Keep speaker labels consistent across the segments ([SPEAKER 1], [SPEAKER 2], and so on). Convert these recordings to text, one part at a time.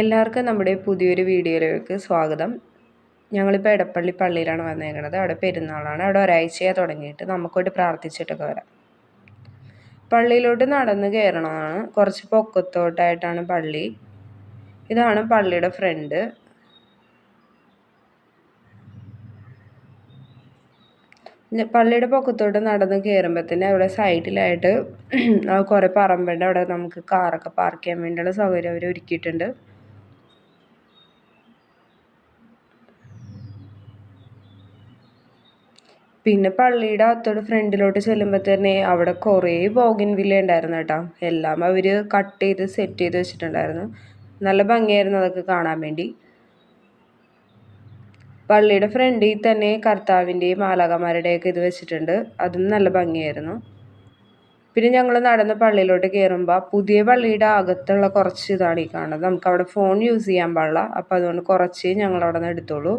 [SPEAKER 1] എല്ലാവർക്കും നമ്മുടെ പുതിയൊരു വീഡിയോയിലേക്ക് സ്വാഗതം. ഞങ്ങളിപ്പോൾ എടപ്പള്ളി പള്ളിയിലാണ് വന്നേക്കുന്നത്. അവിടെ പെരുന്നാളാണ്. അവിടെ ഒരാഴ്ചയായി തുടങ്ങിയിട്ട്. നമുക്കോട്ട് പ്രാർത്ഥിച്ചിട്ടൊക്കെ വരാം. പള്ളിയിലോട്ട് നടന്ന് കയറണതാണ്. കുറച്ച് പൊക്കത്തോട്ടായിട്ടാണ് പള്ളി. ഇതാണ് പള്ളിയുടെ ഫ്രണ്ട്. പള്ളിയുടെ പൊക്കത്തോട്ട് നടന്ന് കയറുമ്പോൾ തന്നെ അവിടെ സൈഡിലായിട്ട് കുറേ പറമ്പുണ്ട്. അവിടെ നമുക്ക് കാറൊക്കെ പാർക്ക് ചെയ്യാൻ വേണ്ടിയുള്ള സൗകര്യം അവർ ഒരുക്കിയിട്ടുണ്ട്. പിന്നെ പള്ളിയുടെ അകത്തോട് ഫ്രണ്ടിലോട്ട് ചെല്ലുമ്പോൾ തന്നെ അവിടെ കുറേ ബോഗൻവില്ല ഉണ്ടായിരുന്നു കേട്ടോ. എല്ലാം അവർ കട്ട് ചെയ്ത് സെറ്റ് ചെയ്ത് വെച്ചിട്ടുണ്ടായിരുന്നു. നല്ല ഭംഗിയായിരുന്നു അതൊക്കെ കാണാൻ വേണ്ടി. പള്ളിയുടെ ഫ്രണ്ടിൽ തന്നെ കർത്താവിൻ്റെയും മാലാഖമാരുടെയൊക്കെ ഇത് വെച്ചിട്ടുണ്ട്. അതും നല്ല ഭംഗിയായിരുന്നു. പിന്നെ ഞങ്ങൾ നടന്ന് പള്ളിയിലോട്ട് കയറുമ്പോൾ പുതിയ പള്ളിയുടെ അകത്തുള്ള കുറച്ച് ഇതാണ് ഈ കാണുന്നത്. നമുക്ക് അവിടെ ഫോൺ യൂസ് ചെയ്യാൻ പാടില്ല. അപ്പോൾ അതുകൊണ്ട് കുറച്ച് ഞങ്ങളവിടെ നിന്ന് എടുത്തോളൂ.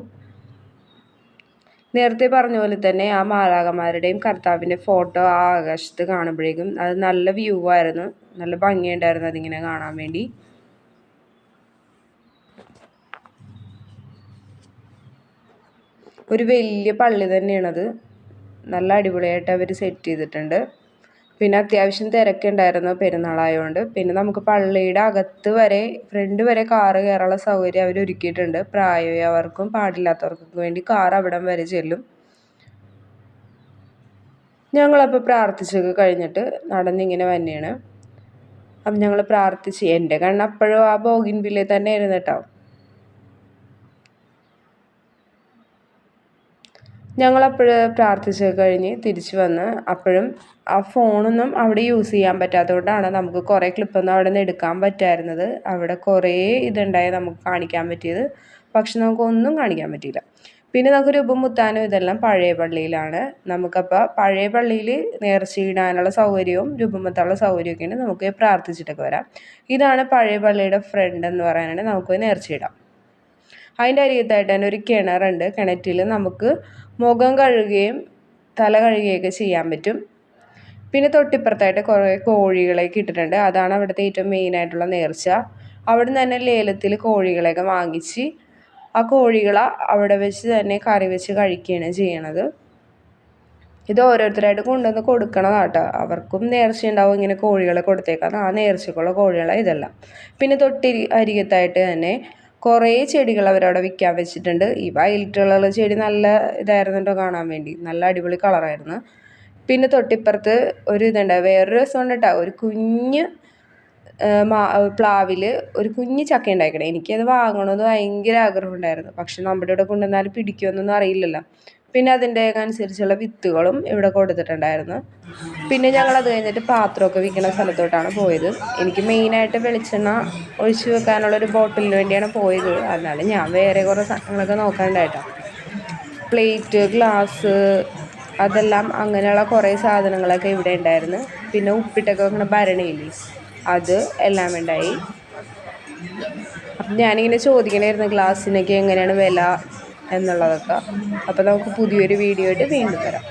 [SPEAKER 1] നേരത്തെ പറഞ്ഞ പോലെ തന്നെ ആ മാലാഖമാരുടെയും കർത്താവിൻ്റെ ഫോട്ടോ ആ ആകാശത്ത് കാണുമ്പോഴേക്കും അത് നല്ല വ്യൂ ആയിരുന്നു. നല്ല ഭംഗിയുണ്ടായിരുന്നു അതിങ്ങനെ കാണാൻ വേണ്ടി. ഒരു വലിയ പള്ളി തന്നെയാണത്. നല്ല അടിപൊളിയായിട്ട് അവർ സെറ്റ് ചെയ്തിട്ടുണ്ട്. പിന്നെ അത്യാവശ്യം തിരക്കുണ്ടായിരുന്നു പെരുന്നാളായതുകൊണ്ട്. പിന്നെ നമുക്ക് പള്ളിയുടെ അകത്ത് വരെ ഫ്രണ്ട് വരെ കാറ് കയറാനുള്ള സൗകര്യം അവർ ഒരുക്കിയിട്ടുണ്ട്. പ്രായമായവർക്കും പാടില്ലാത്തവർക്കും വേണ്ടി കാർ അവിടം വരെ ചെല്ലും. ഞങ്ങളപ്പോൾ പ്രാർത്ഥിച്ചൊക്കെ കഴിഞ്ഞിട്ട് നടന്നിങ്ങനെ തന്നെയാണ്. അപ്പം ഞങ്ങൾ പ്രാർത്ഥിച്ച് എൻ്റെ കണ്ണപ്പോഴും ആ ബോഗിൻവില്ലയിൽ തന്നെ ആയിരുന്നു കേട്ടോ. ഞങ്ങളപ്പോൾ പ്രാർത്ഥിച്ചൊക്കെ കഴിഞ്ഞ് തിരിച്ച് വന്ന് അപ്പോഴും ആ ഫോണൊന്നും അവിടെ യൂസ് ചെയ്യാൻ പറ്റാത്തതുകൊണ്ടാണ് നമുക്ക് കുറേ ക്ലിപ്പൊന്നും അവിടെ നിന്ന് എടുക്കാൻ പറ്റായിരുന്നത്. അവിടെ കുറേ ഇതുണ്ടായി നമുക്ക് കാണിക്കാൻ പറ്റിയത്. പക്ഷെ നമുക്കൊന്നും കാണിക്കാൻ പറ്റിയില്ല. പിന്നെ നമുക്ക് രൂപം മുത്താനും ഇതെല്ലാം പഴയ പള്ളിയിലാണ്. നമുക്കപ്പോൾ പഴയ പള്ളിയിൽ നേർച്ചയിടാനുള്ള സൗകര്യവും രൂപം മുത്താനുള്ള സൗകര്യമൊക്കെ ഉണ്ട്. നമുക്ക് പ്രാർത്ഥിച്ചിട്ടൊക്കെ വരാം. ഇതാണ് പഴയ പള്ളിയുടെ ഫ്രണ്ട് എന്ന് പറയാനാണ്. നമുക്ക് നേർച്ചയിടാം. അതിൻ്റെ അരികത്തായിട്ട് തന്നെ ഒരു കിണറുണ്ട്. കിണറ്റിൽ നമുക്ക് മുഖം കഴുകുകയും തല കഴുകുകയൊക്കെ ചെയ്യാൻ പറ്റും. പിന്നെ തൊട്ടിപ്പുറത്തായിട്ട് കുറേ കോഴികളെയൊക്കെ ഇട്ടിട്ടുണ്ട്. അതാണ് അവിടുത്തെ ഏറ്റവും മെയിനായിട്ടുള്ള നേർച്ച. അവിടെ നിന്ന് തന്നെ ലേലത്തിൽ കോഴികളെയൊക്കെ വാങ്ങിച്ച് ആ കോഴികളെ അവിടെ വെച്ച് തന്നെ കറി വെച്ച് കഴിക്കുകയാണ് ചെയ്യണത്. ഇത് ഓരോരുത്തരായിട്ട് കൊണ്ടുവന്ന് കൊടുക്കണതാട്ടോ. അവർക്കും നേർച്ച ഉണ്ടാവും ഇങ്ങനെ കോഴികളെ കൊടുത്തേക്കാം. ആ നേർച്ചക്കുള്ള കോഴികളെ ഇതെല്ലാം. പിന്നെ അരികത്തായിട്ട് തന്നെ കുറേ ചെടികൾ അവരവിടെ വിൽക്കാൻ വെച്ചിട്ടുണ്ട്. ഈ വയലറ്റുള്ള ചെടി നല്ല ഇതായിരുന്നു കേട്ടോ കാണാൻ വേണ്ടി. നല്ല അടിപൊളി കളറായിരുന്നു. പിന്നെ തൊട്ടിപ്പുറത്ത് ഒരു ഇതുണ്ട്. വേറൊരു രസമുണ്ട് കേട്ടോ. ഒരു കുഞ്ഞ് പ്ലാവിൽ ഒരു കുഞ്ഞ് ചക്ക ഉണ്ടായിക്കണേ. എനിക്കത് വാങ്ങണമെന്ന് ഭയങ്കര ആഗ്രഹം ഉണ്ടായിരുന്നു. പക്ഷെ നമ്മുടെ ഇവിടെ കൊണ്ടുവന്നാൽ പിടിക്കുമെന്നൊന്നും അറിയില്ലല്ലോ. പിന്നെ അതിൻ്റെ അനുസരിച്ചുള്ള വിത്തുകളും ഇവിടെ കൊടുത്തിട്ടുണ്ടായിരുന്നു. പിന്നെ ഞങ്ങളത് കഴിഞ്ഞിട്ട് പാത്രമൊക്കെ വിൽക്കുന്ന സ്ഥലത്തോട്ടാണ് പോയത്. എനിക്ക് മെയിനായിട്ട് വെളിച്ചെണ്ണ ഒഴിച്ച് വെക്കാനുള്ളൊരു ബോട്ടിലിന് വേണ്ടിയാണ് പോയത്. എന്നാലും ഞാൻ വേറെ കുറേ സാധനങ്ങളൊക്കെ നോക്കാനുണ്ടായിട്ടോ. പ്ലേറ്റ്, ഗ്ലാസ്, അതെല്ലാം അങ്ങനെയുള്ള കുറേ സാധനങ്ങളൊക്കെ ഇവിടെ ഉണ്ടായിരുന്നു. പിന്നെ ഉപ്പിട്ടൊക്കെ വെക്കുന്ന ഭരണിയില്ലേ, അത് എല്ലാം ഉണ്ടായി. അപ്പം ഞാനിങ്ങനെ ചോദിക്കണമായിരുന്നു ഗ്ലാസ്സിനൊക്കെ എങ്ങനെയാണ് വില എന്നുള്ളതൊക്കെ. അപ്പോൾ നമുക്ക് പുതിയൊരു വീഡിയോ ആയിട്ട് വീണ്ടും വരാം.